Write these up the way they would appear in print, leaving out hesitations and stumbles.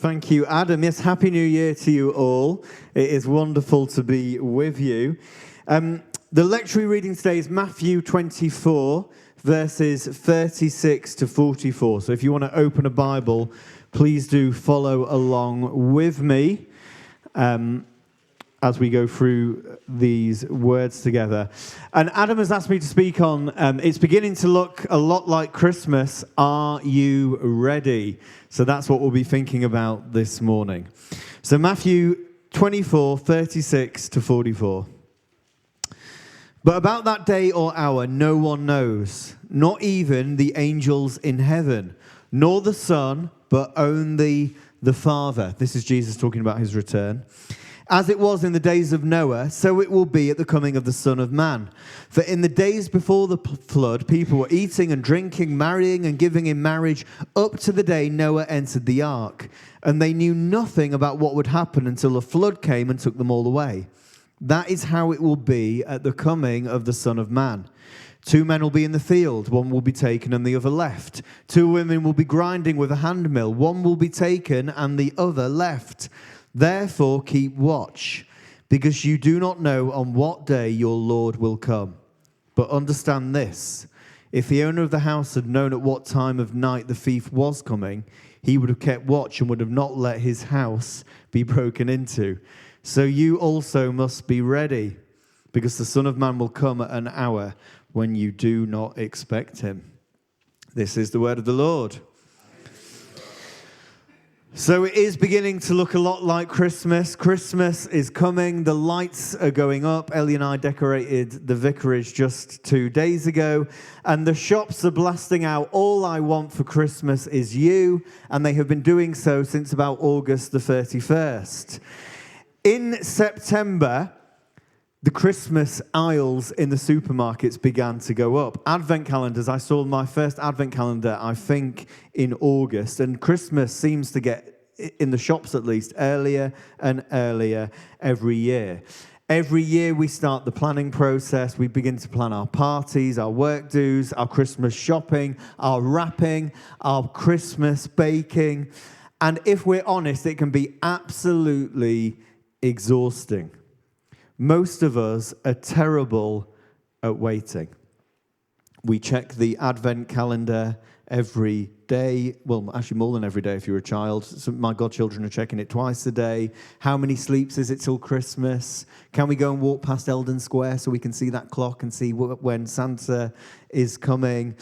Thank you, Adam. Yes, Happy New Year to you all. It is wonderful to be with you. The lectionary reading today is Matthew 24, verses 36 to 44. So if you want to open a Bible, please do follow along with me as we go through these words together. And Adam has asked me to speak on, it's beginning to look a lot like Christmas. Are you ready? So that's what we'll be thinking about this morning. So Matthew 24, 36 to 44. But about that day or hour, no one knows, not even the angels in heaven, nor the Son, but only the Father. This is Jesus talking about his return. As it was in the days of Noah, so it will be at the coming of the Son of Man. For in the days before the flood, people were eating and drinking, marrying and giving in marriage, up to the day Noah entered the ark. And they knew nothing about what would happen until the flood came and took them all away. That is how it will be at the coming of the Son of Man. 2 men will be in the field, one will be taken and the other left. 2 women will be grinding with a handmill, one will be taken and the other left. Therefore keep watch, because you do not know on what day your Lord will come. But understand this, if the owner of the house had known at what time of night the thief was coming, he would have kept watch and would have not let his house be broken into. So you also must be ready, because the Son of Man will come at an hour when you do not expect him. This is the word of the Lord. So it is beginning to look a lot like Christmas. Christmas is coming. The lights are going up. Ellie and I decorated the vicarage just 2 days ago. And the shops are blasting out, "All I want for Christmas is you." And they have been doing so since about August the 31st. In September, the Christmas aisles in the supermarkets began to go up. Advent calendars, I saw my first Advent calendar, I think, in August. And Christmas seems to get, in the shops at least, earlier and earlier every year. Every year we start the planning process. We begin to plan our parties, our work dues, our Christmas shopping, our wrapping, our Christmas baking. And if we're honest, it can be absolutely exhausting. Most of us are terrible at waiting. We check the Advent calendar every day. Well, actually more than every day if you're a child. My godchildren are checking it twice a day. How many sleeps is it till Christmas? Can we go and walk past Eldon Square so we can see that clock and see when Santa is coming?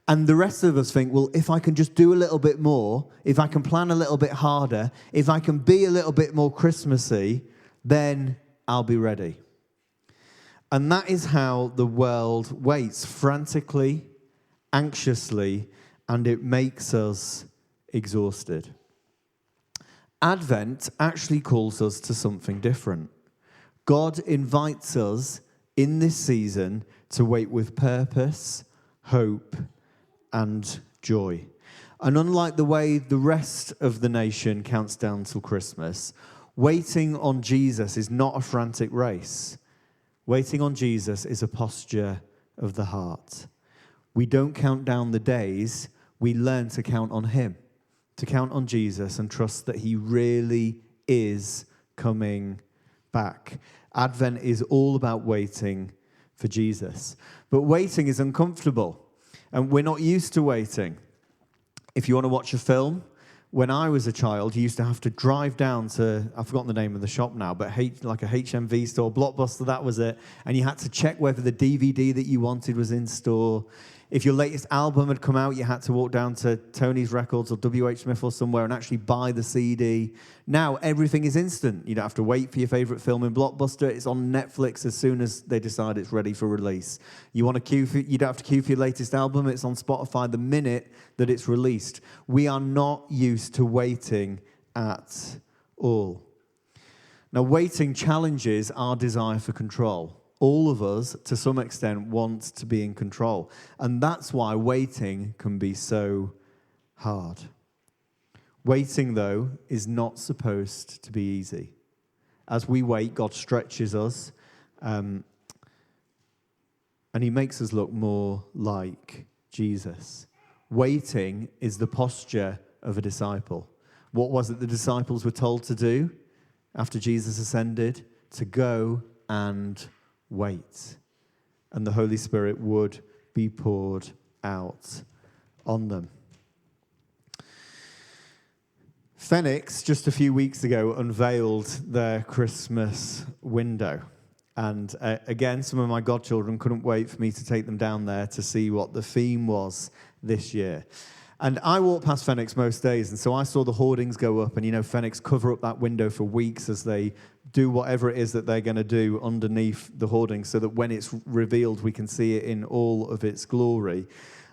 And the rest of us think, well, if I can just do a little bit more, if I can plan a little bit harder, if I can be a little bit more Christmassy, then I'll be ready. And that is how the world waits, frantically, anxiously, and it makes us exhausted. Advent actually calls us to something different. God invites us in this season to wait with purpose, hope, and joy. And unlike the way the rest of the nation counts down till Christmas, waiting on Jesus is not a frantic race. Waiting on Jesus is a posture of the heart. We don't count down the days, we learn to count on him, to count on Jesus and trust that he really is coming back. Advent is all about waiting for Jesus. But waiting is uncomfortable, and we're not used to waiting. If you want to watch a film, when I was a child, you used to have to drive down to, I've forgotten the name of the shop now, but like a HMV store, Blockbuster, that was it. And you had to check whether the DVD that you wanted was in store. If your latest album had come out, you had to walk down to Tony's Records or WH Smith or somewhere and actually buy the CD. Now, everything is instant. You don't have to wait for your favorite film in Blockbuster. It's on Netflix as soon as they decide it's ready for release. You don't have to queue for your latest album. It's on Spotify the minute that it's released. We are not used to waiting at all. Now, waiting challenges our desire for control. All of us, to some extent, want to be in control. And that's why waiting can be so hard. Waiting, though, is not supposed to be easy. As we wait, God stretches us, and he makes us look more like Jesus. Waiting is the posture of a disciple. What was it the disciples were told to do after Jesus ascended? To go and wait. And the Holy Spirit would be poured out on them. Phoenix, just a few weeks ago, unveiled their Christmas window. And again, some of my godchildren couldn't wait for me to take them down there to see what the theme was this year. And I walk past Phoenix most days, and so I saw the hoardings go up, and Phoenix cover up that window for weeks as they do whatever it is that they're going to do underneath the hoardings so that when it's revealed, we can see it in all of its glory.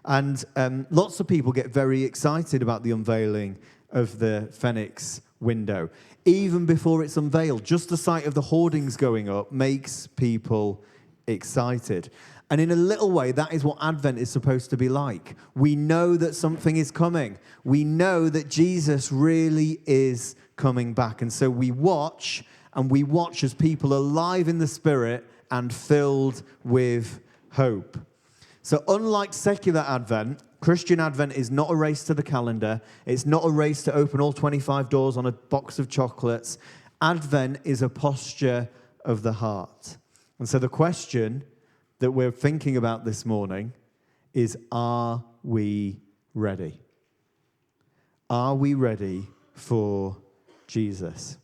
And lots of people get very excited about the unveiling of the Phoenix window. Even before it's unveiled, just the sight of the hoardings going up makes people excited. And in a little way, that is what Advent is supposed to be like. We know that something is coming. We know that Jesus really is coming back. And so we watch as people alive in the Spirit and filled with hope. So unlike secular Advent, Christian Advent is not a race to the calendar. It's not a race to open all 25 doors on a box of chocolates. Advent is a posture of the heart. And so the question that we're thinking about this morning is, are we ready? Are we ready for Jesus?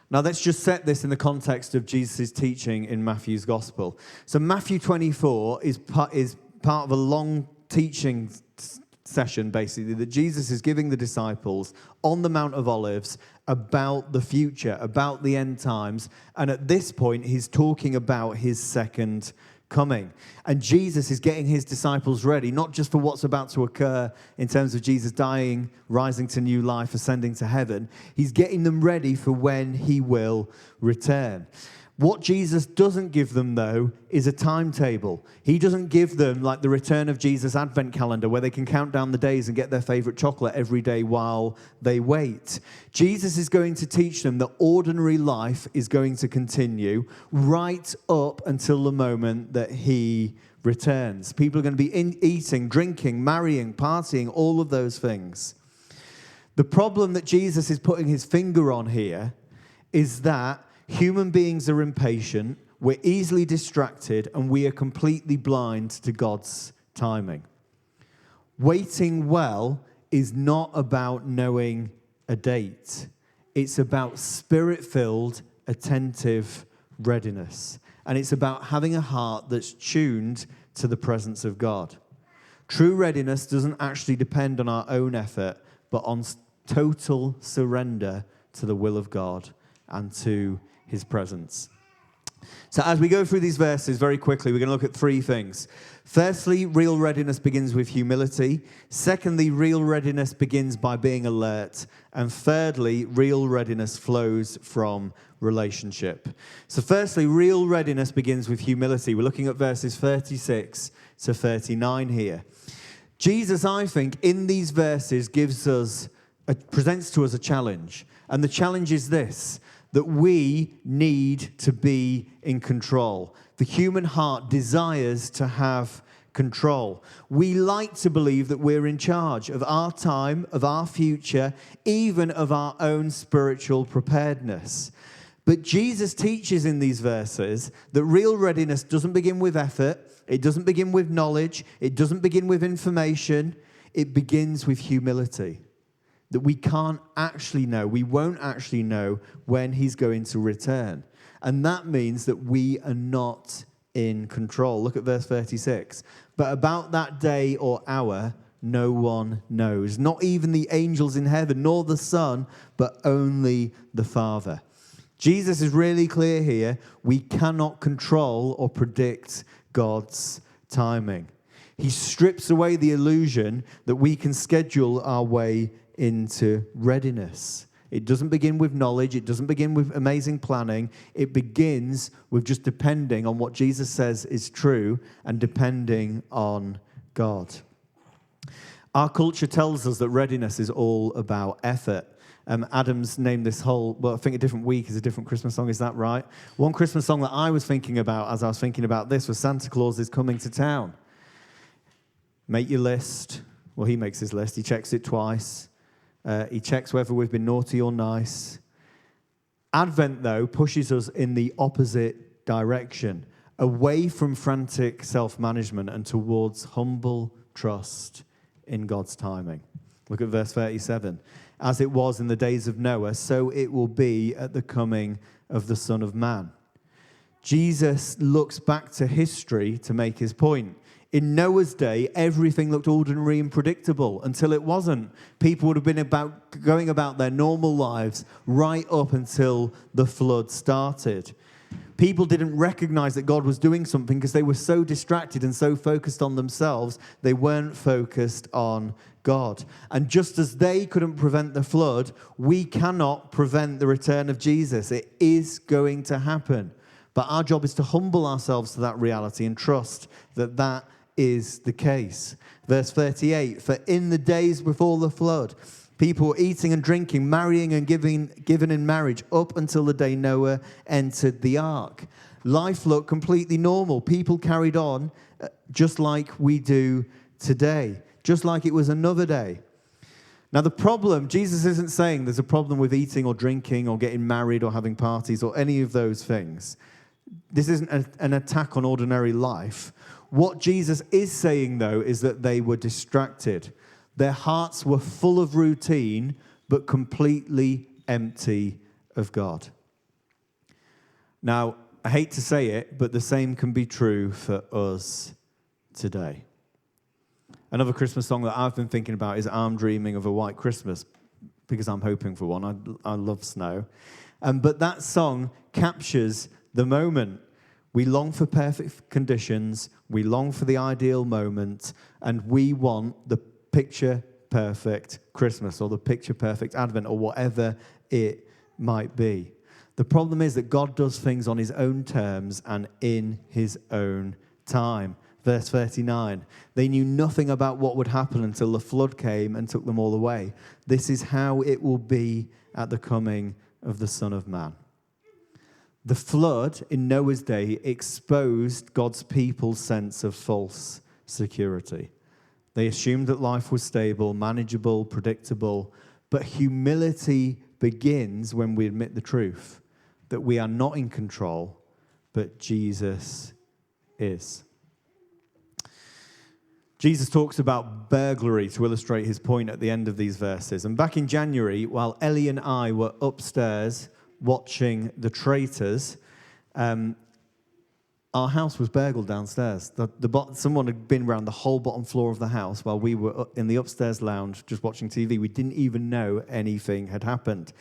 Now, let's just set this in the context of Jesus' teaching in Matthew's Gospel. So Matthew 24 is part of a long teaching session, basically, that Jesus is giving the disciples on the Mount of Olives about the future, about the end times. And at this point, he's talking about his second coming. And Jesus is getting his disciples ready, not just for what's about to occur in terms of Jesus dying, rising to new life, ascending to heaven. He's getting them ready for when he will return. What Jesus doesn't give them, though, is a timetable. He doesn't give them, like the Return of Jesus Advent calendar, where they can count down the days and get their favorite chocolate every day while they wait. Jesus is going to teach them that ordinary life is going to continue right up until the moment that he returns. People are going to be eating, drinking, marrying, partying, all of those things. The problem that Jesus is putting his finger on here is that human beings are impatient, we're easily distracted, and we are completely blind to God's timing. Waiting well is not about knowing a date. It's about spirit-filled, attentive readiness. And it's about having a heart that's tuned to the presence of God. True readiness doesn't actually depend on our own effort, but on total surrender to the will of God and to his presence. So as we go through these verses very quickly, we're going to look at three things. Firstly, real readiness begins with humility. Secondly, real readiness begins by being alert. And thirdly, real readiness flows from relationship. So firstly, real readiness begins with humility. We're looking at verses 36 to 39 here. Jesus, I think, in these verses presents to us a challenge. And the challenge is this: that we need to be in control. The human heart desires to have control. We like to believe that we're in charge of our time, of our future, even of our own spiritual preparedness. But Jesus teaches in these verses that real readiness doesn't begin with effort, it doesn't begin with knowledge, it doesn't begin with information, it begins with humility. That we can't actually know, we won't actually know when he's going to return. And that means that we are not in control. Look at verse 36. But about that day or hour, no one knows. Not even the angels in heaven, nor the Son, but only the Father. Jesus is really clear here. We cannot control or predict God's timing. He strips away the illusion that we can schedule our way into readiness. It doesn't begin with knowledge. It doesn't begin with amazing planning. It begins with just depending on what Jesus says is true and depending on God. Our culture tells us that readiness is all about effort. Adam's named this I think A Different Week is a different Christmas song. Is that right? One Christmas song that I was thinking about as I was thinking about this was Santa Claus is Coming to Town. Make your list. Well, he makes his list. He checks it twice. He checks whether we've been naughty or nice. Advent, though, pushes us in the opposite direction, away from frantic self-management and towards humble trust in God's timing. Look at verse 37. As it was in the days of Noah, so it will be at the coming of the Son of Man. Jesus looks back to history to make his point. In Noah's day, everything looked ordinary and predictable until it wasn't. People would have been going about their normal lives right up until the flood started. People didn't recognize that God was doing something because they were so distracted and so focused on themselves, they weren't focused on God. And just as they couldn't prevent the flood, we cannot prevent the return of Jesus. It is going to happen. But our job is to humble ourselves to that reality and trust that that is the case. Verse 38, for in the days before the flood, people were eating and drinking, marrying and given in marriage up until the day Noah entered the ark. Life looked completely normal. People carried on just like we do today, just like it was another day. Now the problem, Jesus isn't saying there's a problem with eating or drinking or getting married or having parties or any of those things. This isn't an attack on ordinary life. What Jesus is saying, though, is that they were distracted. Their hearts were full of routine, but completely empty of God. Now, I hate to say it, but the same can be true for us today. Another Christmas song that I've been thinking about is I'm Dreaming of a White Christmas, because I'm hoping for one. I love snow. But that song captures the moment. We long for perfect conditions, we long for the ideal moment, and we want the picture-perfect Christmas or the picture-perfect Advent or whatever it might be. The problem is that God does things on his own terms and in his own time. Verse 39, they knew nothing about what would happen until the flood came and took them all away. This is how it will be at the coming of the Son of Man. The flood in Noah's day exposed God's people's sense of false security. They assumed that life was stable, manageable, predictable, but humility begins when we admit the truth, that we are not in control, but Jesus is. Jesus talks about burglary to illustrate his point at the end of these verses. And back in January, while Ellie and I were upstairs watching The Traitors, our house was burgled downstairs. Someone had been around the whole bottom floor of the house while we were in the upstairs lounge just watching TV. We didn't even know anything had happened.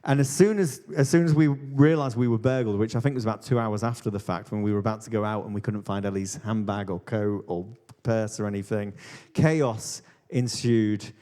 And as soon as we realized we were burgled, which I think was about 2 hours after the fact, when we were about to go out and we couldn't find Ellie's handbag or coat or purse or anything, chaos ensued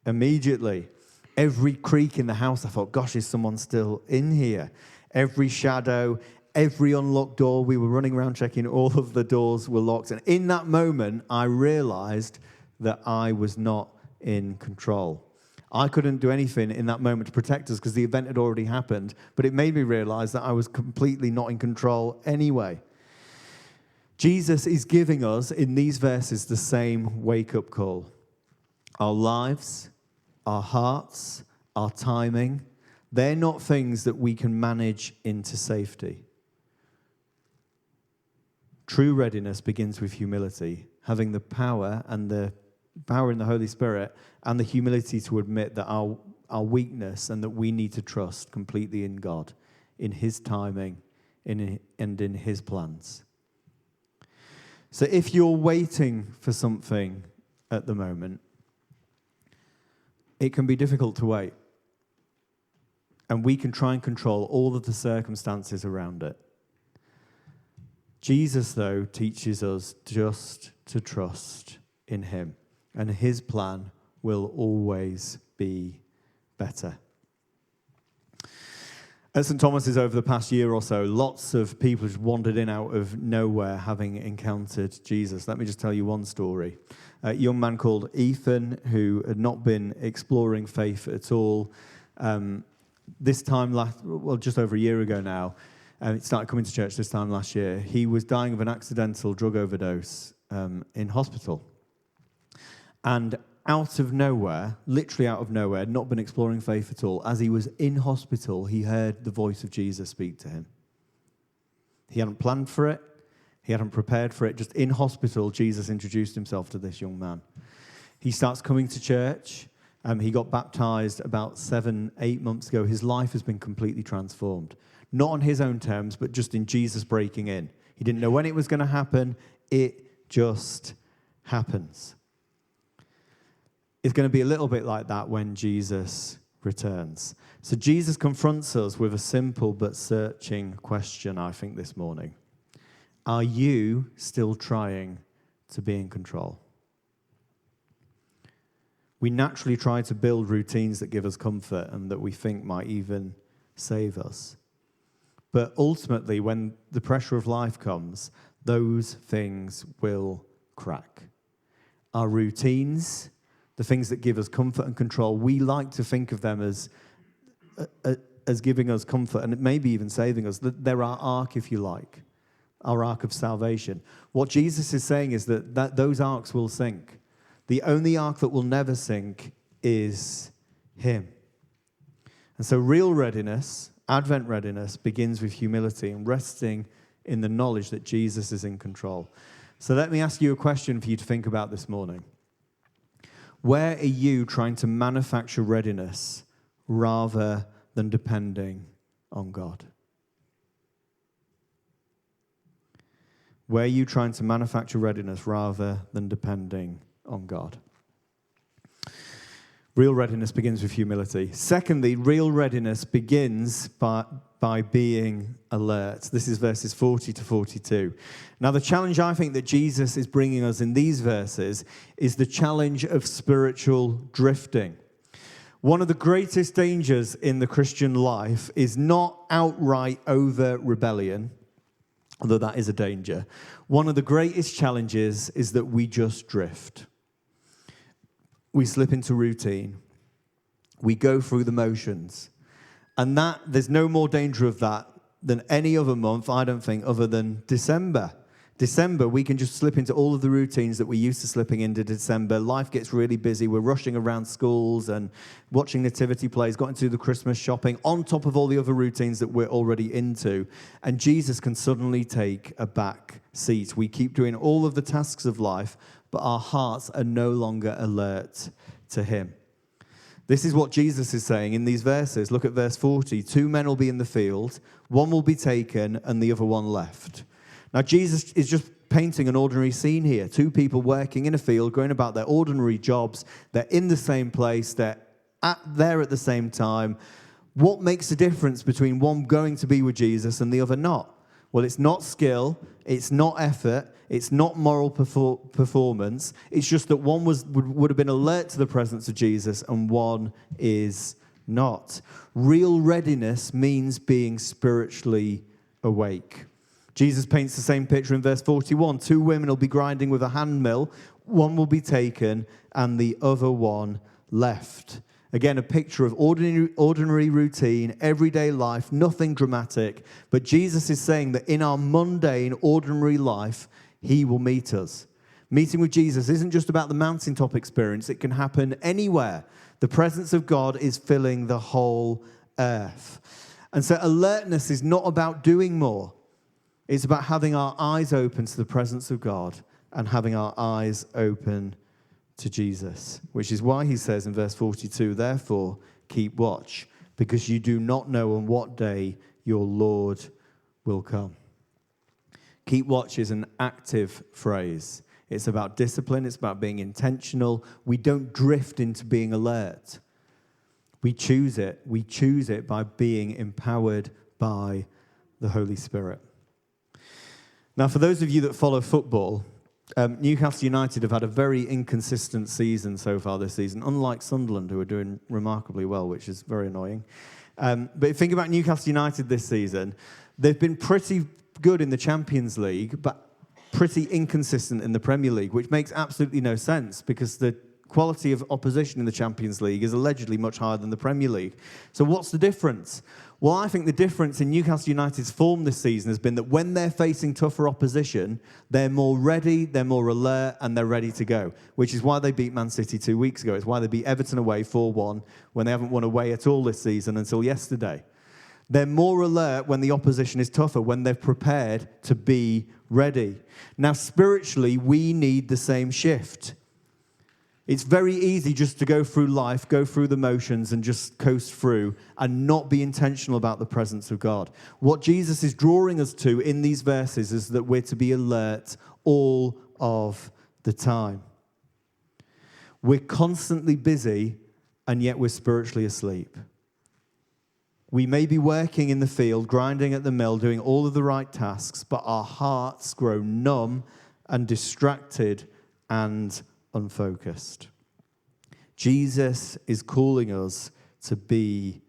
immediately. Every creak in the house, I thought, gosh, is someone still in here? Every shadow, every unlocked door, we were running around checking all of the doors were locked. And in that moment, I realized that I was not in control. I couldn't do anything in that moment to protect us because the event had already happened, but it made me realize that I was completely not in control anyway. Jesus is giving us, in these verses, the same wake-up call. Our lives, our hearts, our timing, they're not things that we can manage into safety. True readiness begins with humility, having the power and the power in the Holy Spirit and the humility to admit that our weakness and that we need to trust completely in God, in his timing, and in his plans. So if you're waiting for something at the moment, it can be difficult to wait. And we can try and control all of the circumstances around it. Jesus, though, teaches us just to trust in him. And his plan will always be better. At St. Thomas's over the past year or so, lots of people just wandered in out of nowhere having encountered Jesus. Let me just tell you one story. A young man called Ethan, who had not been exploring faith at all, this time just over a year ago now, he started coming to church this time last year. He was dying of an accidental drug overdose in hospital. And out of nowhere, literally out of nowhere, not been exploring faith at all, as he was in hospital, he heard the voice of Jesus speak to him. He hadn't planned for it. He hadn't prepared for it. Just in hospital, Jesus introduced himself to this young man. He starts coming to church. He got baptized about 7-8 months ago. His life has been completely transformed. Not on his own terms, but just in Jesus breaking in. He didn't know when it was going to happen. It just happens. It's going to be a little bit like that when Jesus returns. So Jesus confronts us with a simple but searching question, I think, this morning. Are you still trying to be in control? We naturally try to build routines that give us comfort and that we think might even save us. But ultimately, when the pressure of life comes, those things will crack. Our routines, the things that give us comfort and control, we like to think of them as giving us comfort and maybe even saving us. They're our ark, if you like, our ark of salvation. What Jesus is saying is that those arks will sink. The only ark that will never sink is him. And so real readiness, Advent readiness, begins with humility and resting in the knowledge that Jesus is in control. So let me ask you a question for you to think about this morning. Where are you trying to manufacture readiness rather than depending on God? Where are you trying to manufacture readiness rather than depending on God? Real readiness begins with humility. Secondly, real readiness begins by being alert. This is verses 40 to 42. Now, the challenge I think that Jesus is bringing us in these verses is the challenge of spiritual drifting. One of the greatest dangers in the Christian life is not outright over rebellion, although that is a danger. One of the greatest challenges is that we just drift. We slip into routine. We go through the motions. And there's no more danger of that than any other month, I don't think, other than December. December, we can just slip into all of the routines that we're used to slipping into December. Life gets really busy. We're rushing around schools and watching nativity plays, got into the Christmas shopping, on top of all the other routines that we're already into. And Jesus can suddenly take a back seat. We keep doing all of the tasks of life, but our hearts are no longer alert to him. This is what Jesus is saying in these verses. Look at verse 40. 2 men will be in the field, one will be taken and the other one left. Now, Jesus is just painting an ordinary scene here. 2 people working in a field, going about their ordinary jobs. They're in the same place. They're there at the same time. What makes the difference between one going to be with Jesus and the other not? Well, it's not skill. It's not effort. It's not moral performance. It's just that one would have been alert to the presence of Jesus and one is not. Real readiness means being spiritually awake. Jesus paints the same picture in verse 41. 2 women will be grinding with a hand mill. One will be taken and the other one left. Again, a picture of ordinary routine, everyday life, nothing dramatic. But Jesus is saying that in our mundane, ordinary life, he will meet us. Meeting with Jesus isn't just about the mountaintop experience. It can happen anywhere. The presence of God is filling the whole earth. And so alertness is not about doing more. It's about having our eyes open to the presence of God and having our eyes open to Jesus, which is why he says in verse 42, therefore, keep watch, because you do not know on what day your Lord will come. Keep watch is an active phrase. It's about discipline. It's about being intentional. We don't drift into being alert. We choose it. We choose it by being empowered by the Holy Spirit. Now, for those of you that follow football, Newcastle United have had a very inconsistent season so far this season, unlike Sunderland, who are doing remarkably well, which is very annoying. But think about Newcastle United this season. They've been pretty good in the Champions League, but pretty inconsistent in the Premier League, which makes absolutely no sense because the quality of opposition in the Champions League is allegedly much higher than the Premier League. So what's the difference? Well, I think the difference in Newcastle United's form this season has been that when they're facing tougher opposition, they're more ready, they're more alert, and they're ready to go, which is why they beat Man City 2 weeks ago. It's why they beat Everton away 4-1 when they haven't won away at all this season until yesterday. They're more alert when the opposition is tougher, when they're prepared to be ready. Now, spiritually, we need the same shift. It's very easy just to go through life, go through the motions, and just coast through and not be intentional about the presence of God. What Jesus is drawing us to in these verses is that we're to be alert all of the time. We're constantly busy, and yet we're spiritually asleep. We may be working in the field, grinding at the mill, doing all of the right tasks, but our hearts grow numb and distracted and unfocused. Jesus is calling us to be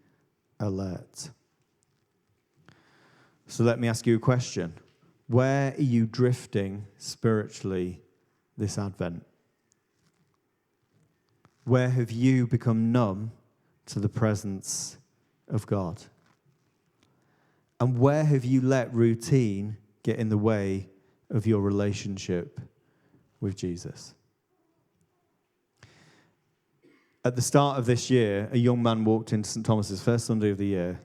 alert. So let me ask you a question. Where are you drifting spiritually this Advent? Where have you become numb to the presence of God? And where have you let routine get in the way of your relationship with Jesus? At the start of this year, a young man walked into St. Thomas's first Sunday of the year,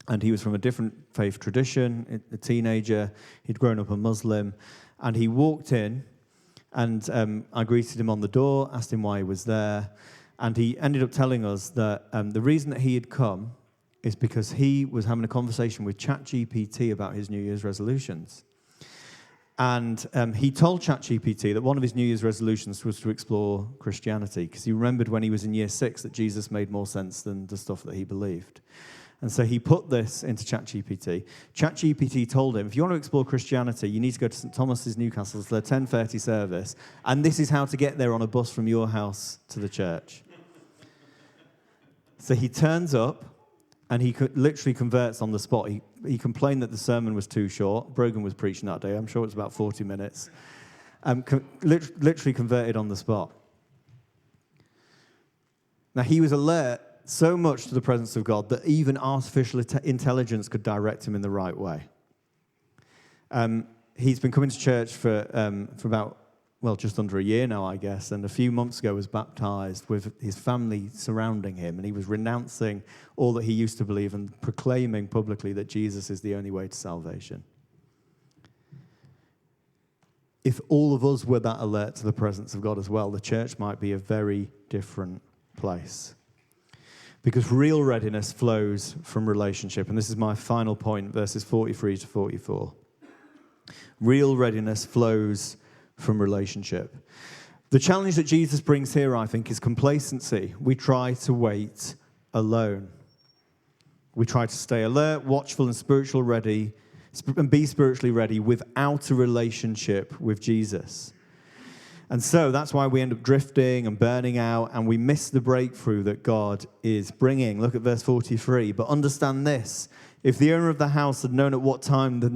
and he was from a different faith tradition, a teenager. He'd grown up a Muslim, and he walked in, and I greeted him on the door, asked him why he was there, and he ended up telling us that the reason that he had come is because he was having a conversation with ChatGPT about his New Year's resolutions. And he told ChatGPT that one of his New Year's resolutions was to explore Christianity, because he remembered when he was in year 6 that Jesus made more sense than the stuff that he believed. And so he put this into ChatGPT. ChatGPT told him, if you want to explore Christianity, you need to go to St. Thomas's, Newcastle, to their 10:30 service, and this is how to get there on a bus from your house to the church. So he turns up, and he literally converts on the spot. He complained that the sermon was too short. Brogan was preaching that day. I'm sure it was about 40 minutes. Literally converted on the spot. Now, he was alert so much to the presence of God that even artificial intelligence could direct him in the right way. He's been coming to church for about, just under a year now, I guess, and a few months ago was baptized with his family surrounding him, and he was renouncing all that he used to believe and proclaiming publicly that Jesus is the only way to salvation. If all of us were that alert to the presence of God as well, the church might be a very different place. Because real readiness flows from relationship, and this is my final point, verses 43 to 44. Real readiness flows from relationship. The challenge that Jesus brings here, I think, is complacency. We try to wait alone. We try to stay alert, watchful, and be spiritually ready without a relationship with Jesus. And so that's why we end up drifting and burning out, and we miss the breakthrough that God is bringing. Look at verse 43. But understand this: if the owner of the house had known at what time of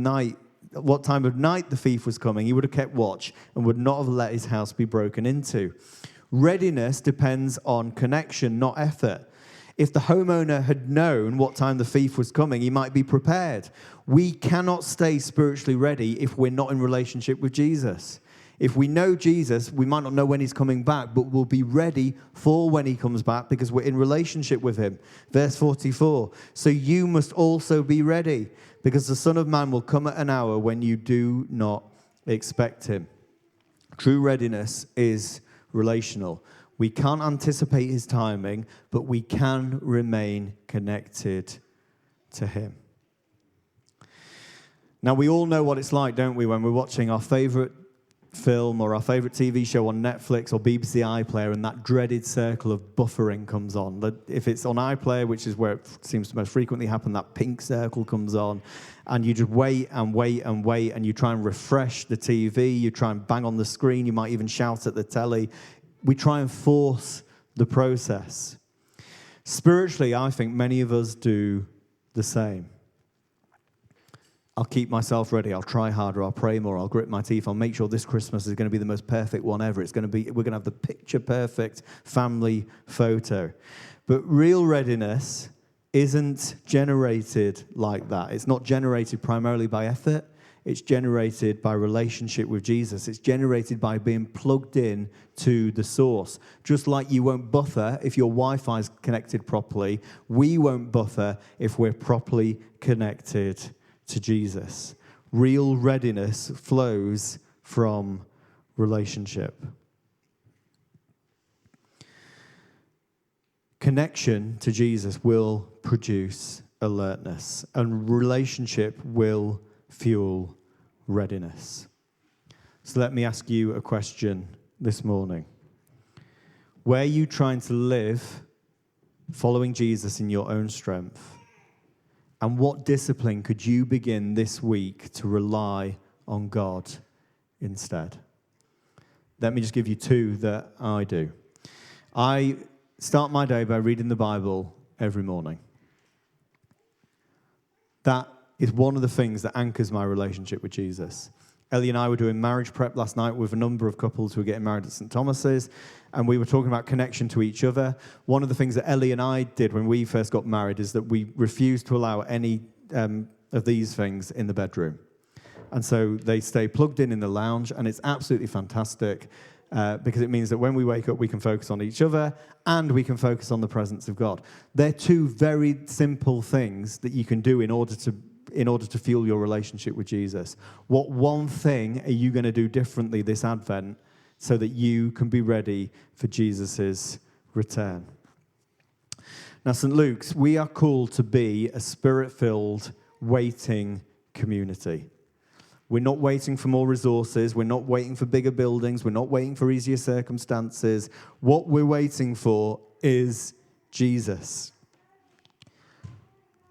night the thief was coming, he would have kept watch and would not have let his house be broken into. Readiness depends on connection, not effort. If the homeowner had known what time the thief was coming, he might be prepared. We cannot stay spiritually ready if we're not in relationship with Jesus. If we know Jesus, we might not know when he's coming back, but we'll be ready for when he comes back because we're in relationship with him. Verse 44, so you must also be ready, because the Son of Man will come at an hour when you do not expect him. True readiness is relational. We can't anticipate his timing, but we can remain connected to him. Now, we all know what it's like, don't we, when we're watching our favorite film or our favorite TV show on Netflix or BBC iPlayer, and that dreaded circle of buffering comes on. If it's on iPlayer, which is where it seems to most frequently happen, that pink circle comes on, and you just wait and wait and wait, and you try and refresh the TV, you try and bang on the screen, you might even shout at the telly. We try and force the process. Spiritually, I think many of us do the same. I'll keep myself ready. I'll try harder. I'll pray more. I'll grit my teeth. I'll make sure this Christmas is going to be the most perfect one ever. We're going to have the picture perfect family photo. But real readiness isn't generated like that. It's not generated primarily by effort. It's generated by relationship with Jesus. It's generated by being plugged in to the source. Just like you won't buffer if your Wi-Fi is connected properly, we won't buffer if we're properly connected to Jesus. Real readiness flows from relationship. Connection to Jesus will produce alertness, and relationship will fuel readiness. So let me ask you a question this morning. Where are you trying to live following Jesus in your own strength? And what discipline could you begin this week to rely on God instead? Let me just give you two that I do. I start my day by reading the Bible every morning. That is one of the things that anchors my relationship with Jesus. Ellie and I were doing marriage prep last night with a number of couples who were getting married at St. Thomas's, and we were talking about connection to each other. One of the things that Ellie and I did when we first got married is that we refused to allow any of these things in the bedroom. And so they stay plugged in the lounge, and it's absolutely fantastic because it means that when we wake up, we can focus on each other and we can focus on the presence of God. They're two very simple things that you can do in order to fuel your relationship with Jesus. What one thing are you going to do differently this Advent so that you can be ready for Jesus' return? Now, St. Luke's, we are called to be a spirit-filled, waiting community. We're not waiting for more resources. We're not waiting for bigger buildings. We're not waiting for easier circumstances. What we're waiting for is Jesus.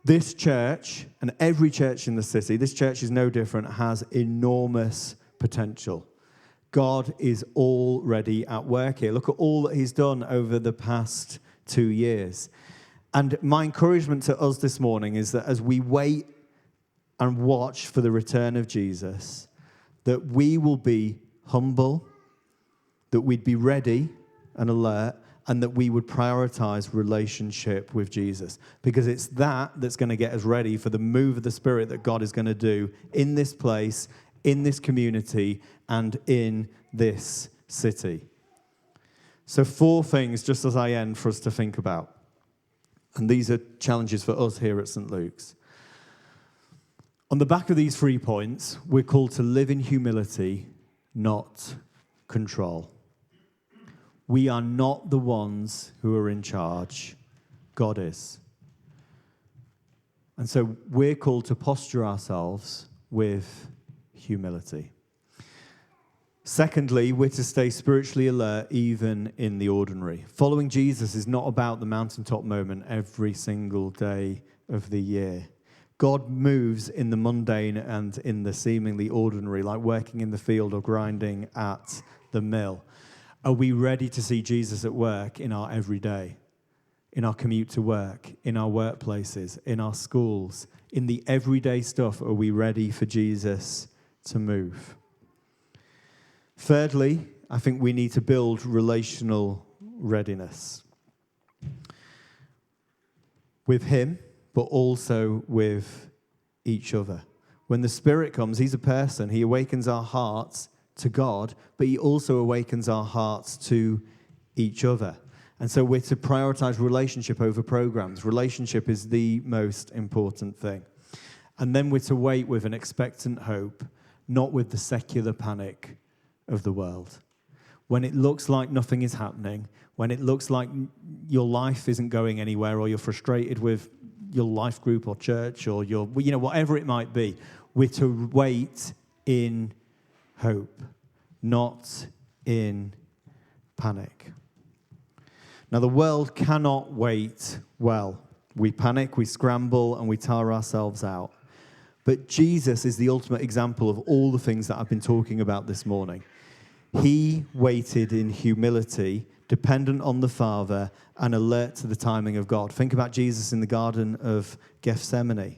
This church, and every church in the city, this church is no different, has enormous potential. God is already at work here. Look at all that he's done over the past 2 years. And my encouragement to us this morning is that as we wait and watch for the return of Jesus, that we will be humble, that we'd be ready and alert, and that we would prioritize relationship with Jesus. Because it's that's going to get us ready for the move of the Spirit that God is going to do in this place, in this community, and in this city. So 4 things, just as I end, for us to think about. And these are challenges for us here at St. Luke's. On the back of these 3 points, we're called to live in humility, not control. We are not the ones who are in charge. God is. And so we're called to posture ourselves with humility. Secondly, we're to stay spiritually alert even in the ordinary. Following Jesus is not about the mountaintop moment every single day of the year. God moves in the mundane and in the seemingly ordinary, like working in the field or grinding at the mill. Are we ready to see Jesus at work in our everyday, in our commute to work, in our workplaces, in our schools, in the everyday stuff? Are we ready for Jesus to move? Thirdly, I think we need to build relational readiness with him, but also with each other. When the Spirit comes, he's a person. He awakens our hearts to God, but he also awakens our hearts to each other. And so we're to prioritize relationship over programs. Relationship is the most important thing. And then we're to wait with an expectant hope, not with the secular panic of the world. When it looks like nothing is happening, when it looks like your life isn't going anywhere, or you're frustrated with your life group or church or your, whatever it might be, we're to wait in hope, not in panic. Now, the world cannot wait well. We panic, we scramble, and we tire ourselves out. But Jesus is the ultimate example of all the things that I've been talking about this morning. He waited in humility, dependent on the Father, and alert to the timing of God. Think about Jesus in the Garden of Gethsemane.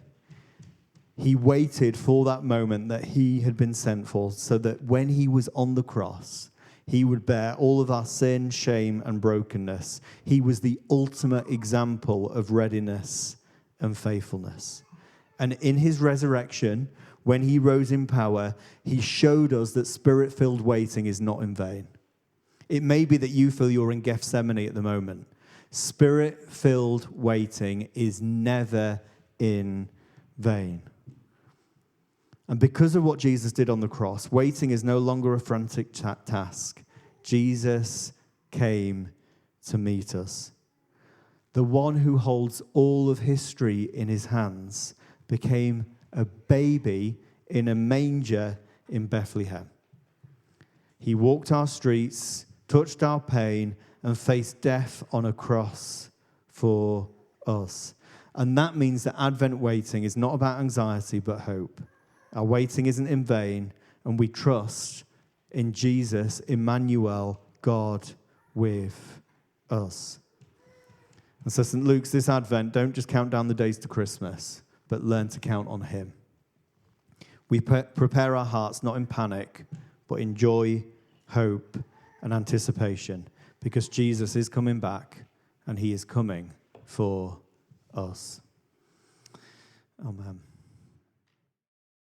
He waited for that moment that he had been sent for, so that when he was on the cross, he would bear all of our sin, shame, and brokenness. He was the ultimate example of readiness and faithfulness. And in his resurrection, when he rose in power, he showed us that spirit-filled waiting is not in vain. It may be that you feel you're in Gethsemane at the moment. Spirit-filled waiting is never in vain. And because of what Jesus did on the cross, waiting is no longer a frantic task. Jesus came to meet us. The one who holds all of history in his hands became a baby in a manger in Bethlehem. He walked our streets, touched our pain, and faced death on a cross for us. And that means that Advent waiting is not about anxiety, but hope. Our waiting isn't in vain, and we trust in Jesus, Emmanuel, God with us. And so St. Luke's, this Advent, don't just count down the days to Christmas, but learn to count on him. We prepare our hearts not in panic, but in joy, hope, and anticipation, because Jesus is coming back, and he is coming for us. Amen.